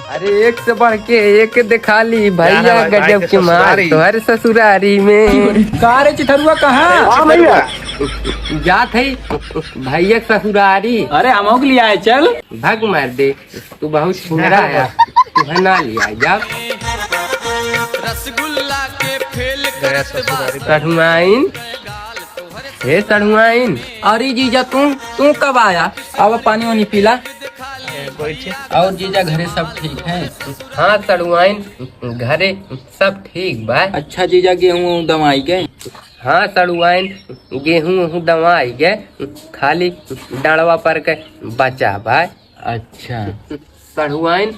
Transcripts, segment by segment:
अरे एक से बढ़ के एक दिखा ली भैया गजब के मार तोहर ससुरारी में। कार चिथरुआ कहाँ? भैया जात है भैया ससुरारी। अरे हम लिया है, चल भग मार दे, तू बहुत सुंदरा है, तुम्हें ना लिया जा। रसगुल्ला के फेल सढ़ुआइन हे सढ़ुआइन। अरे जीजा तू कब आया? अब पानी वानी पीला। और जीजा घरे सब ठीक है? हाँ सढ़ुआइन घरे सब ठीक बा। अच्छा जीजा गेहूँ दवाई गए? हाँ सड़ुआइन गेहूँ दवाई गए, खाली डाड़वा पर के बचा भाई। अच्छा सड़ुआइन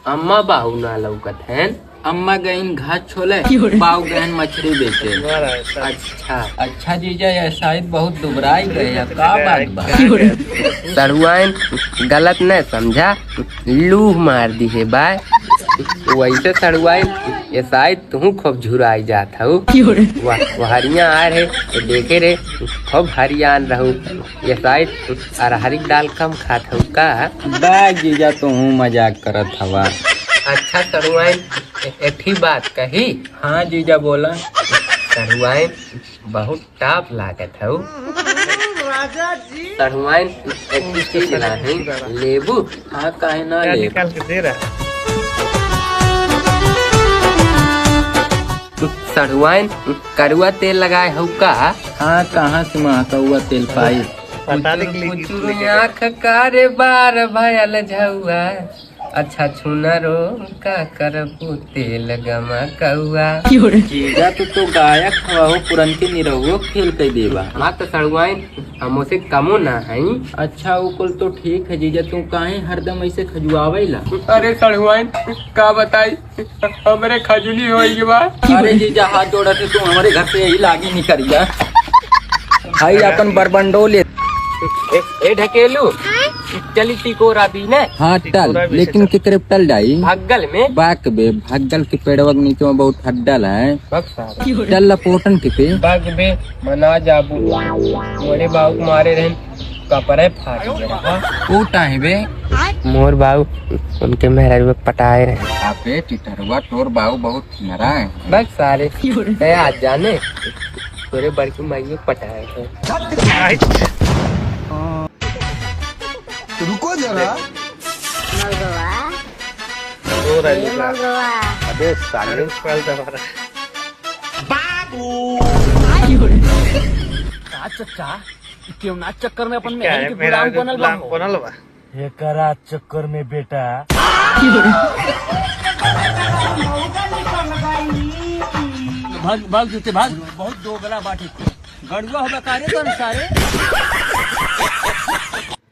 अम्मा बाहू ना लौकत हैं। अम्मा गईन घास छोले, बाऊ गहन मछली बेचे। अच्छा जीजा ये शायद बहुत दुबराई गए, का बात बा? सड़ुआइन गलत न समझा, लूह मार दी है बाय। वैसे सड़ुआइन ये शायद तू खूब झुराई जात हूँ। हरिया आ रहे तो देखे रे खूब हरियान रहू। ये शायद अरहरी दाल कम खात हूँ का? बाय जीजा तू मजाक करत हवा। अच्छा सड़ुआइन एक ही बात कही। हाँ जीजा बोला। सड़ुआइन बहुत टाप लागत हूँ। सड़ुआइन एक चीज नहीं लेबू? हाँ काहे ना ले। सड़ुआइन कड़ुआ तेल लगाए हूँ का? हाँ कहाँ से महका तेल पाई? आँख कारे बार भयल झुआ, अच्छा छुनरो का करबू तेल गमा कौआ। जीजा तो गायक हो, पुरनके निरहुओ खेल के देवा। हाँ तो सड़ुआइन हमसे कमो ना है। अच्छा वो कुल तो ठीक है जीजा, तू काहे हरदम ऐसे खजुआवेला? अरे सड़ुआइन का बताई हमरे खजुली होई बा। अरे जीजा हाथ जोड़ा से तू हमारे घर से यही लागी नहीं करिया। भाई अपन बरबंडो ले ए ढकेलू चली टिकोरा भी ने। हाँ टल, लेकिन केकरे टल जाई? भगल में बाक बे भगल के पेड़वा के नीचे में बहुत हड्डल है। टल लपोटन के पे बाग बे मना जाबू मोरे बाबू को मारे रहन कपड़े फाट गया। ऊटा है बे मोर बाबू उनके मेहराज में पटाए रहे। आपे टिटरवा तोर बाबू बहुत नरा है। बस सारे ते आज जाने तोरे बड़की माई पटाए थे। रुको जरा। अबे साले क्यों ना चक्कर में अपन मेहर के गुलाम बनल बा। एकरा चक्कर में बेटा भाग जूते भाग। बहुत दो गला बाटी गड़ुआ होगा कार्य तो सारे।